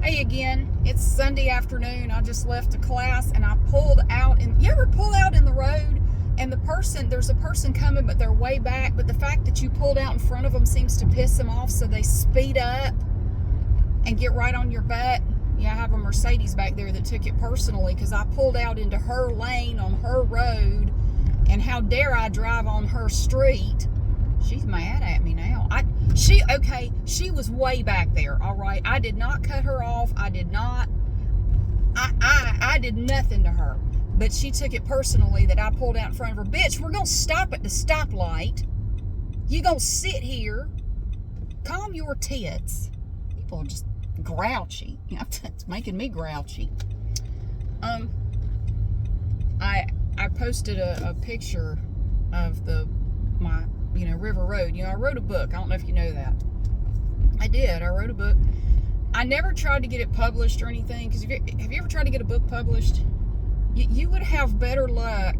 Hey again, it's Sunday afternoon. I just left a class and I pulled out. And you ever pull out in the road and there's a person coming, but they're way back. But the fact that you pulled out in front of them seems to piss them off, so they speed up and get right on your butt. Yeah, I have a Mercedes back there that took it personally because I pulled out into her lane on her road, and how dare I drive on her street. She's mad at me now. She was way back there, all right? I did not cut her off. I did nothing to her. But she took it personally that I pulled out in front of her. Bitch, we're going to stop at the stoplight. You going to sit here. Calm your tits. People are just grouchy. It's making me grouchy. I posted a picture of my River Road. I wrote a book. I don't know if you know that. I did. I wrote a book. I never tried to get it published or anything, because have you ever tried to get a book published? You would have better luck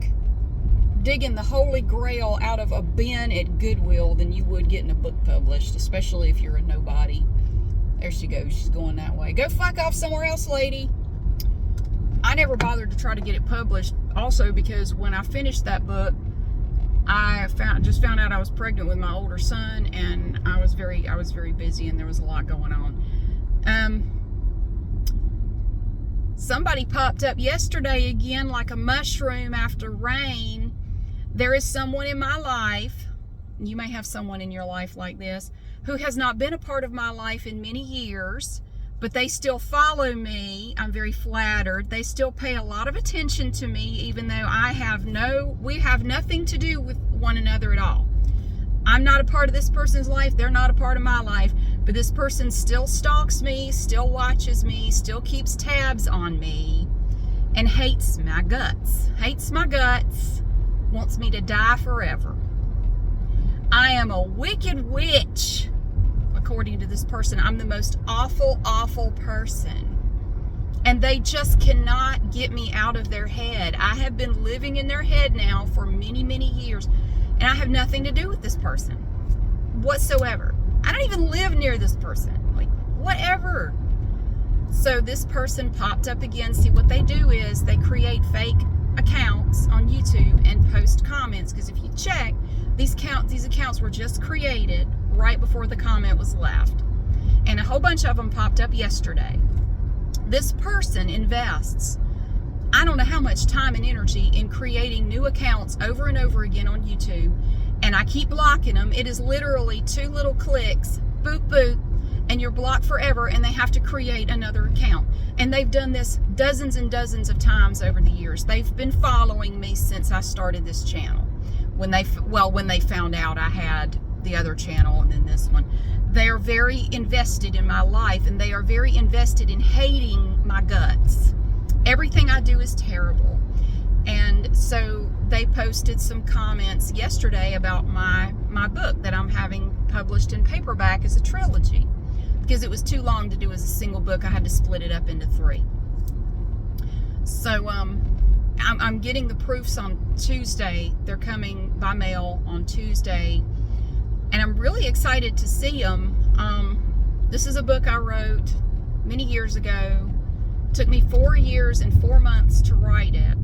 digging the Holy Grail out of a bin at Goodwill than you would getting a book published, especially if you're a nobody. There she goes. She's going that way. Go fuck off somewhere else, lady. I never bothered to try to get it published, also because when I finished that book, I just found out I was pregnant with my older son, and I was very busy, and there was a lot going on. Somebody popped up yesterday again like a mushroom after rain. There is someone in my life, you may have someone in your life like this, who has not been a part of my life in many years, but they still follow me. I'm very flattered. They still pay a lot of attention to me, even though we have nothing to do with one another at all. I'm not a part of this person's life. They're not a part of my life. But this person still stalks me, still watches me, still keeps tabs on me, and hates my guts. Hates my guts. Wants me to die forever. I am a wicked witch. According to this person, I'm the most awful, awful person. And they just cannot get me out of their head. I have been living in their head now for many, many years, and I have nothing to do with this person whatsoever. I don't even live near this person. Like, whatever. So this person popped up again. See, what they do is they create fake accounts on YouTube and post comments, because if you check, these accounts were just created right before the comment was left, and a whole bunch of them popped up yesterday. This person invests, I don't know how much time and energy in creating new accounts over and over again on YouTube, and I keep blocking them. It is literally 2 little clicks, boop boop, and you're blocked forever, and they have to create another account. And they've done this dozens and dozens of times over the years. They've been following me since I started this channel. When they found out I had the other channel and then this one. They are very invested in my life, and they are very invested in hating my guts. Everything I do is terrible. And so they posted some comments yesterday about my book that I'm having published in paperback as a trilogy, because it was too long to do as a single book. I had to split it up into 3. So I'm getting the proofs on Tuesday. They're coming by mail on Tuesday, and I'm really excited to see them. This is a book I wrote many years ago. It took me 4 years and 4 months to write it.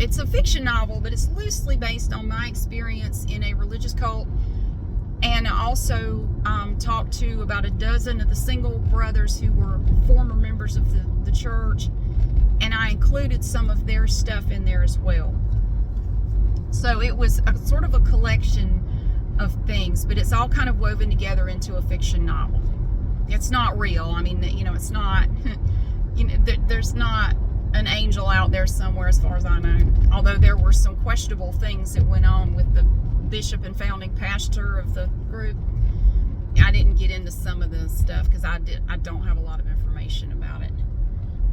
It's a fiction novel, but it's loosely based on my experience in a religious cult. And I also talked to about a dozen of the single brothers who were former members of the church, and I included some of their stuff in there as well. So it was a sort of a collection of things, but it's all kind of woven together into a fiction novel. It's not real. I mean, it's not, there's not an angel out there somewhere as far as I know. Although there were some questionable things that went on with the bishop and founding pastor of the group. I didn't get into some of the stuff because I don't have a lot of information about it.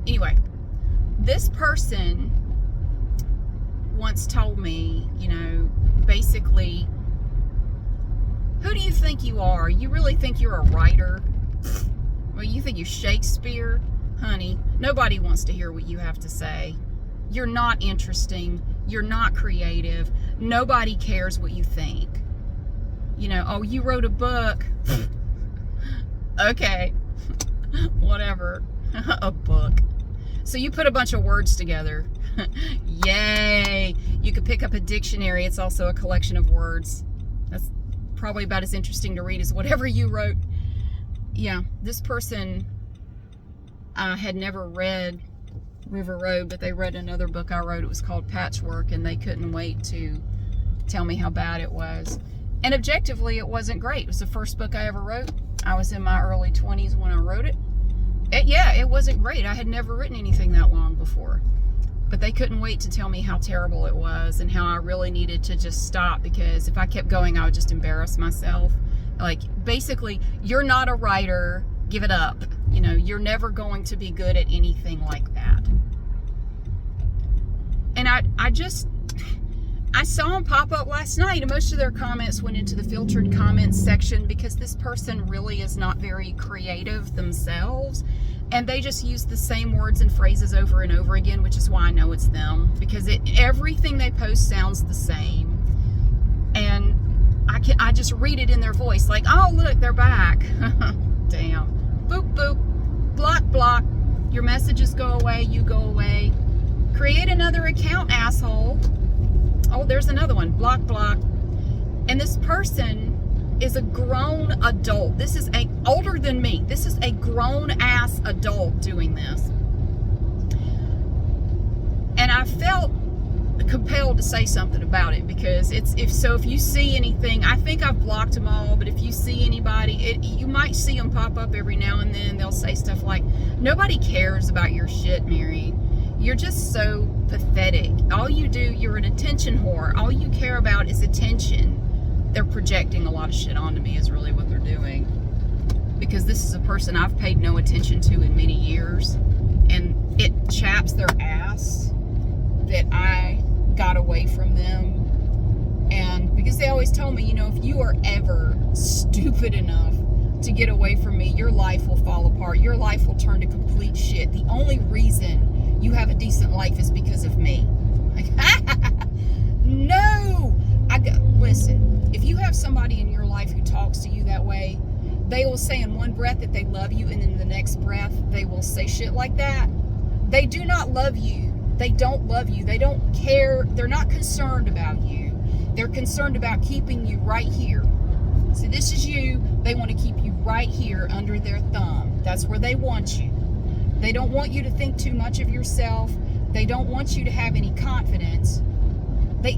Anyway, this person once told me, basically, who do you think you are? You really think you're a writer? Well, you think you're Shakespeare? Honey, nobody wants to hear what you have to say. You're not interesting. You're not creative. Nobody cares what you think. Oh, you wrote a book. Okay. whatever. A book. So you put a bunch of words together. Yay! You could pick up a dictionary. It's also a collection of words. That's probably about as interesting to read as whatever you wrote. Yeah, this person had never read River Road, but they read another book I wrote. It was called Patchwork, and they couldn't wait to tell me how bad it was. And objectively, it wasn't great. It was the first book I ever wrote. I was in my early 20s when I wrote it. It wasn't great. I had never written anything that long before. But they couldn't wait to tell me how terrible it was and how I really needed to just stop, because if I kept going, I would just embarrass myself. Like, basically, you're not a writer, give it up. You know, you're never going to be good at anything like that. And I saw them pop up last night, and most of their comments went into the filtered comments section, because this person really is not very creative themselves, and they just use the same words and phrases over and over again, which is why I know it's them, because everything they post sounds the same. And I just read it in their voice, like, oh look, they're back. Damn. Boop boop. Block block. Your messages go away, you go away. Create another account, asshole. Oh, there's another one. Block block. And this person is a grown adult. This is older than me. This is a grown ass adult doing this. And I felt compelled to say something about it, because if you see anything, I think I've blocked them all, but if you see anybody, you might see them pop up every now and then. They'll say stuff like, nobody cares about your shit, Mary. You're just so pathetic. All you do, you're an attention whore. All you care about is attention. They're projecting a lot of shit onto me is really what they're doing. Because this is a person I've paid no attention to in many years. And it chaps their ass that I got away from them. And because they always tell me, you know, if you are ever stupid enough to get away from me, your life will fall apart. Your life will turn to complete shit. The only reason you have a decent life is because of me. Like, no! Listen, if you have somebody in your life who talks to you that way, they will say in one breath that they love you, and in the next breath, they will say shit like that. They do not love you. They don't love you. They don't care. They're not concerned about you. They're concerned about keeping you right here. So this is you. They want to keep you right here under their thumb. That's where they want you. They don't want you to think too much of yourself. They don't want you to have any confidence.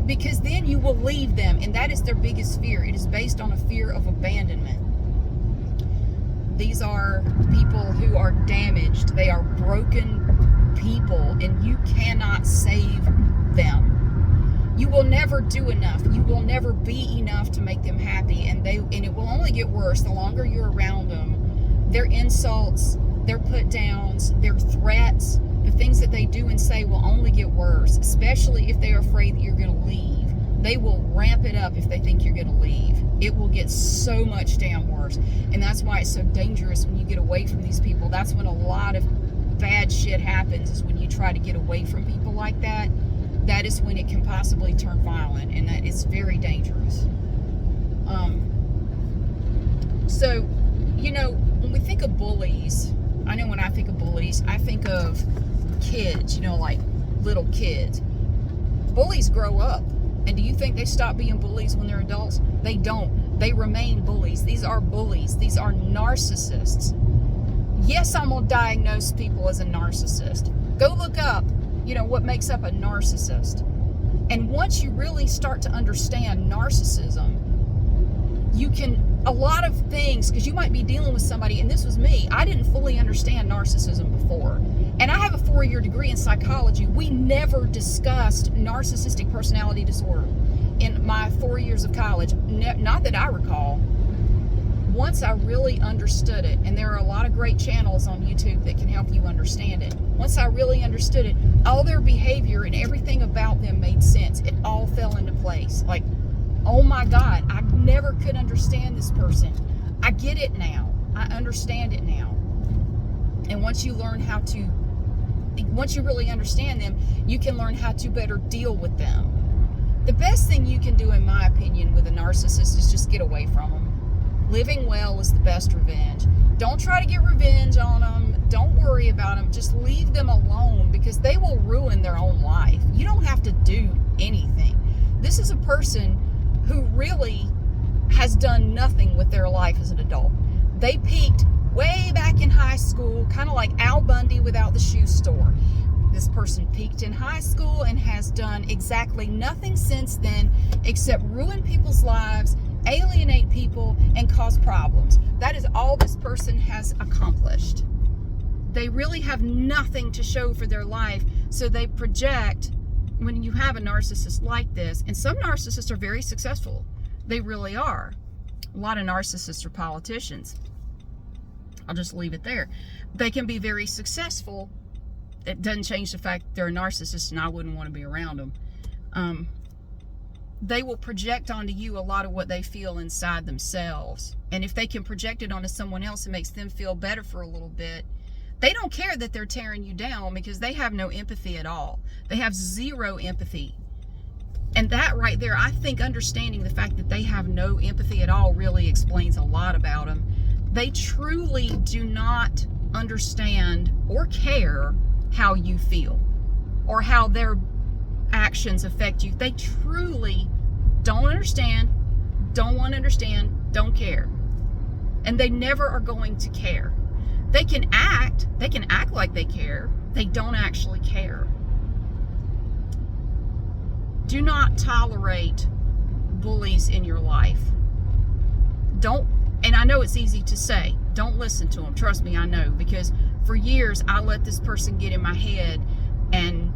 Because then you will leave them, and that is their biggest fear. It is based on a fear of abandonment. These are people who are damaged. They are broken people, and you cannot save them. You will never do enough. You will never be enough to make them happy, and it will only get worse the longer you're around them. Their insults, their put downs, their threats, the things that they do and say will only get worse, especially if they're afraid that you're going to leave. They will ramp it up if they think you're going to leave. It will get so much damn worse. And that's why it's so dangerous when you get away from these people. That's when a lot of bad shit happens, is when you try to get away from people like that. That is when it can possibly turn violent, and that is very dangerous. So, you know, when we think of bullies, I know when I think of bullies, I think of kids, you know, like little kids. Bullies grow up. And do you think they stop being bullies when they're adults? They don't. They remain bullies. These are bullies. These are narcissists. Yes, I'm going to diagnose people as a narcissist. Go look up, you know, what makes up a narcissist. And once you really start to understand narcissism, you can, a lot of things, because you might be dealing with somebody, and this was me, I didn't fully understand narcissism before. And I have a 4-year degree in psychology. We never discussed narcissistic personality disorder in my 4 years of college. Not that I recall. Once I really understood it, and there are a lot of great channels on YouTube that can help you understand it. Once I really understood it, all their behavior and everything about them made sense. It all fell into place. Like, oh my God, I never could understand this person. I get it now. I understand it now. And once you really understand them, you can learn how to better deal with them. The best thing you can do, in my opinion, with a narcissist is just get away from them. Living well is the best revenge. Don't try to get revenge on them. Don't worry about them. Just leave them alone, because they will ruin their own life. You don't have to do anything. This is a person who really has done nothing with their life as an adult. They peaked way back in high school, kind of like Al Bundy without the shoe store. This person peaked in high school and has done exactly nothing since then except ruin people's lives, alienate people, and cause problems. That is all this person has accomplished. They really have nothing to show for their life, so they project. When you have a narcissist like this, and some narcissists are very successful, they really are. A lot of narcissists are politicians. I'll just leave it there. They can be very successful. It doesn't change the fact they're a narcissist, and I wouldn't want to be around them. They will project onto you a lot of what they feel inside themselves. And if they can project it onto someone else, it makes them feel better for a little bit. They don't care that they're tearing you down, because they have no empathy at all. They have zero empathy. And that right there, I think understanding the fact that they have no empathy at all really explains a lot about them. They truly do not understand or care how you feel or how their actions affect you. They truly don't understand, don't want to understand, don't care. And they never are going to care. They can act like they care. They don't actually care. Do not tolerate bullies in your life. And I know it's easy to say, don't listen to them. Trust me, I know, because for years I let this person get in my head and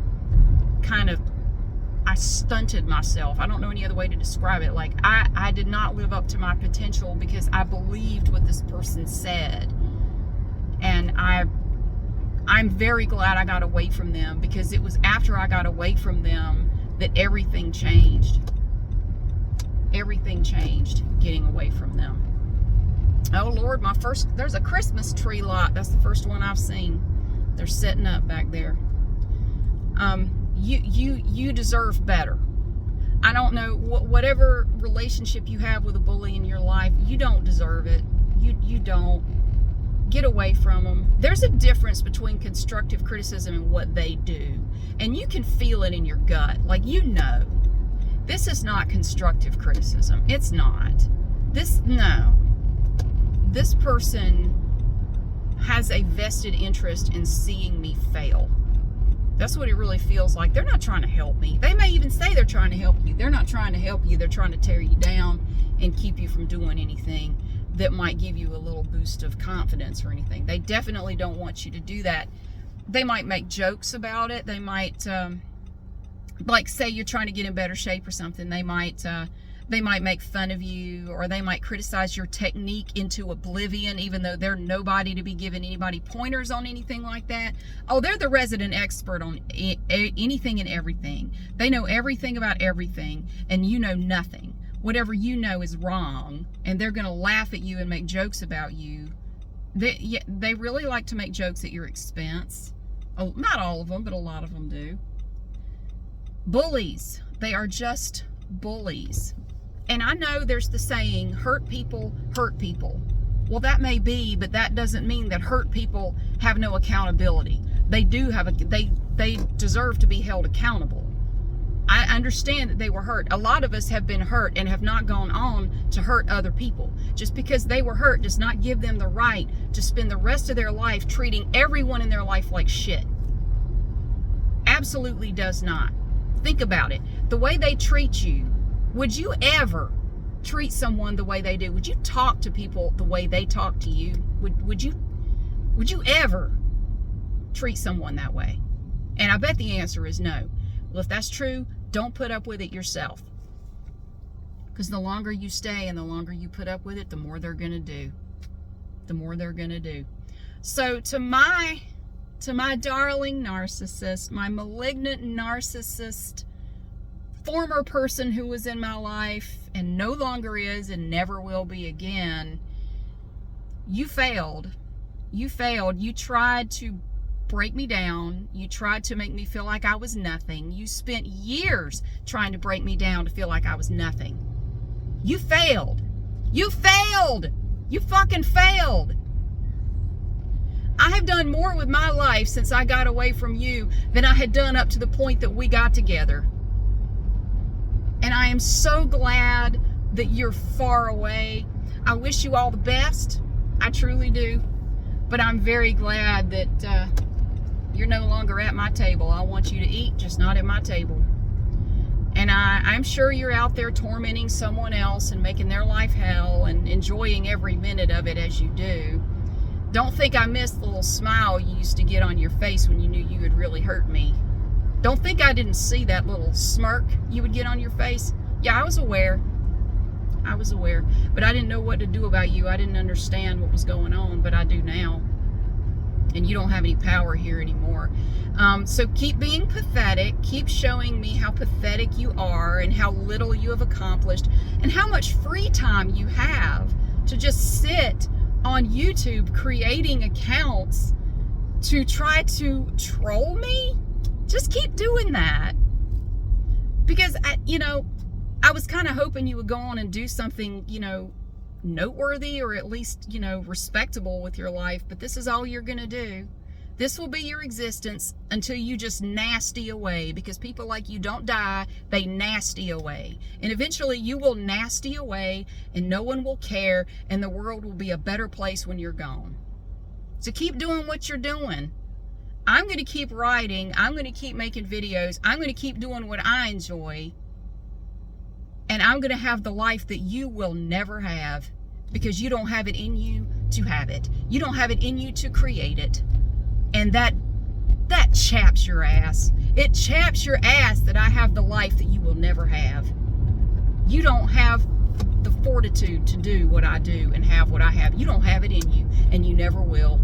I stunted myself. I don't know any other way to describe it. Like I did not live up to my potential because I believed what this person said. And I'm very glad I got away from them, because it was after I got away from them that everything changed. Everything changed getting away from them. Oh Lord, there's a Christmas tree lot. That's the first one I've seen. They're setting up back there. You deserve better. I don't know, whatever relationship you have with a bully in your life, you don't deserve it. You don't. Get away from them. There's a difference between constructive criticism and what they do. And you can feel it in your gut. Like, you know, this is not constructive criticism. It's not. No. This person has a vested interest in seeing me fail. That's what it really feels like. They're not trying to help me. They may even say they're trying to help you. They're not trying to help you. They're trying to tear you down and keep you from doing anything that might give you a little boost of confidence or anything. They definitely don't want you to do that. They might make jokes about it. They might, like, say you're trying to get in better shape or something. They might make fun of you, or they might criticize your technique into oblivion, even though they're nobody to be giving anybody pointers on anything like that. Oh, they're the resident expert on anything and everything. They know everything about everything, and you know nothing. Whatever you know is wrong, and they're going to laugh at you and make jokes about you. They really like to make jokes at your expense. Oh, not all of them, but a lot of them do. Bullies. They are just bullies. And I know there's the saying, hurt people hurt people. Well, that may be, but that doesn't mean that hurt people have no accountability. They do have they deserve to be held accountable. I understand that they were hurt. A lot of us have been hurt and have not gone on to hurt other people. Just because they were hurt does not give them the right to spend the rest of their life treating everyone in their life like shit. Absolutely does not. Think about it. The way they treat you, would you ever treat someone the way they do? Would you talk to people the way they talk to you? Would you ever treat someone that way? And I bet the answer is no. Well, if that's true, don't put up with it yourself. Because the longer you stay and the longer you put up with it, the more they're going to do. The more they're going to do. So to my darling narcissist, my malignant narcissist, former person who was in my life and no longer is and never will be again, you failed. You failed. You tried to break me down. You tried to make me feel like I was nothing. You spent years trying to break me down to feel like I was nothing. You failed. You failed. You fucking failed. I have done more with my life since I got away from you than I had done up to the point that we got together. And I am so glad that you're far away. I wish you all the best. I truly do. But I'm very glad that you're no longer at my table. I want you to eat, just not at my table. And I'm sure you're out there tormenting someone else and making their life hell and enjoying every minute of it as you do. Don't think I missed the little smile you used to get on your face when you knew you had really hurt me. Don't think I didn't see that little smirk you would get on your face. Yeah, I was aware. I was aware. But I didn't know what to do about you. I didn't understand what was going on, but I do now. And you don't have any power here anymore. So keep being pathetic. Keep showing me how pathetic you are and how little you have accomplished and how much free time you have to just sit on YouTube creating accounts to try to troll me. Just keep doing that. Because, I was kind of hoping you would go on and do something, noteworthy or at least, respectable with your life. But this is all you're going to do. This will be your existence until you just nasty away, because people like you don't die, they nasty away. And eventually you will nasty away and no one will care and the world will be a better place when you're gone. So keep doing what you're doing. I'm going to keep writing. I'm going to keep making videos. I'm going to keep doing what I enjoy. And I'm going to have the life that you will never have, because you don't have it in you to have it. You don't have it in you to create it. And that chaps your ass. It chaps your ass that I have the life that you will never have. You don't have the fortitude to do what I do and have what I have. You don't have it in you, and you never will.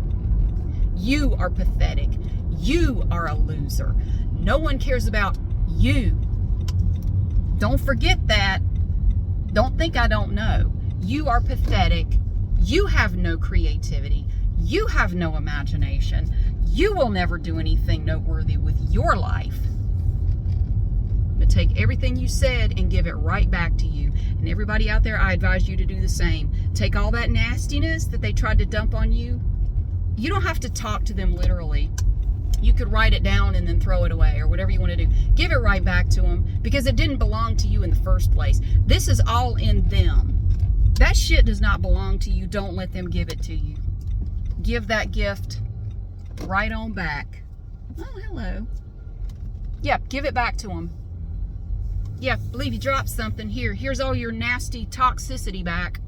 You are pathetic. You are a loser. No one cares about you. Don't forget that. Don't think I don't know. You are pathetic. You have no creativity. You have no imagination. You will never do anything noteworthy with your life. But take everything you said and give it right back to you. And everybody out there, I advise you to do the same. Take all that nastiness that they tried to dump on you. You don't have to talk to them literally. You could write it down and then throw it away or whatever you want to do. Give it right back to them, because it didn't belong to you in the first place. This is all in them. That shit does not belong to you. Don't let them give it to you. Give that gift right on back. Oh, hello. Yeah, give it back to them. Yeah, believe you dropped something. Here's all your nasty toxicity back.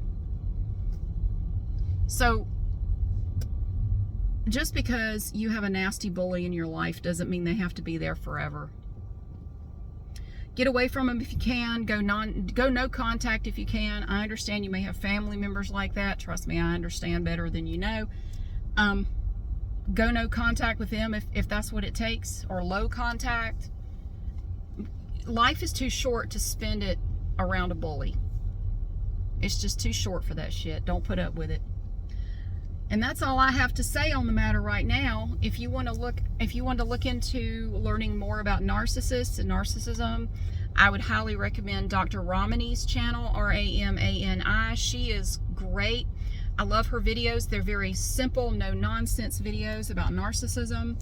So, just because you have a nasty bully in your life doesn't mean they have to be there forever. Get away from them if you can. Go no contact if you can. I understand you may have family members like that. Trust me, I understand better than you know. Go no contact with them if that's what it takes, or low contact. Life is too short to spend it around a bully. It's just too short for that shit. Don't put up with it. And that's all I have to say on the matter right now. If you want to look into learning more about narcissists and narcissism, I would highly recommend Dr. Ramani's channel, Ramani. She is great. I love her videos. They're very simple, no nonsense videos about narcissism.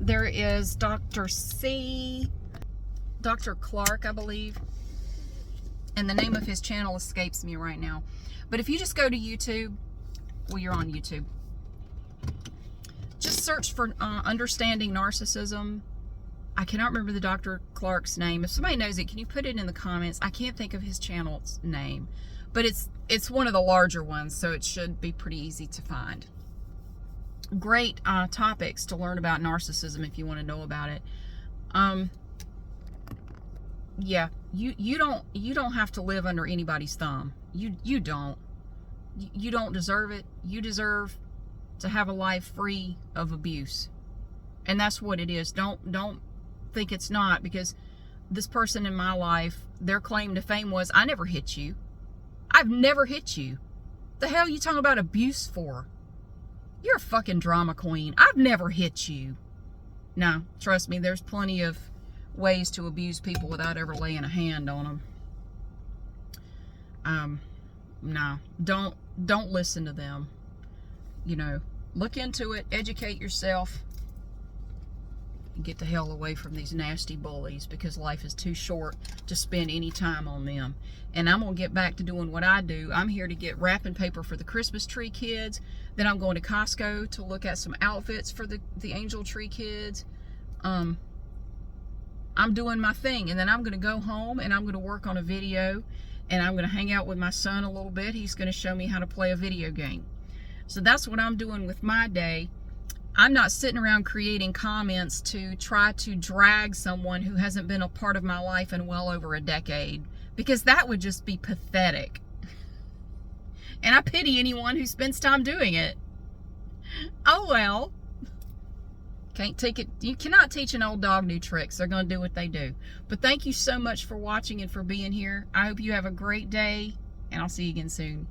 There is Dr. Clark, I believe. And the name of his channel escapes me right now. But if you just go to YouTube, well, you're on YouTube. Just search for Understanding Narcissism. I cannot remember the Dr. Clark's name. If somebody knows it, can you put it in the comments? I can't think of his channel's name. But it's one of the larger ones, so it should be pretty easy to find. Great topics to learn about narcissism if you want to know about it. Yeah, you don't have to live under anybody's thumb. You don't deserve it. You deserve to have a life free of abuse, and that's what it is. Don't think it's not, because this person in my life, their claim to fame was, I never hit you. I've never hit you. The hell you talking about abuse for? You're a fucking drama queen. I've never hit you. No, trust me, there's plenty of ways to abuse people without ever laying a hand on them. No, don't listen to them. you know, look into it, educate yourself, and get the hell away from these nasty bullies, because life is too short to spend any time on them. And I'm going to get back to doing what I do. I'm here to get wrapping paper for the Christmas tree kids. Then I'm going to Costco to look at some outfits for the angel tree kids. I'm doing my thing, and then I'm going to go home and I'm going to work on a video, and I'm going to hang out with my son a little bit. He's going to show me how to play a video game. So that's what I'm doing with my day. I'm not sitting around creating comments to try to drag someone who hasn't been a part of my life in well over a decade, because that would just be pathetic. And I pity anyone who spends time doing it. Oh well. Can't take it. You cannot teach an old dog new tricks. They're going to do what they do. But thank you so much for watching and for being here. I hope you have a great day, and I'll see you again soon.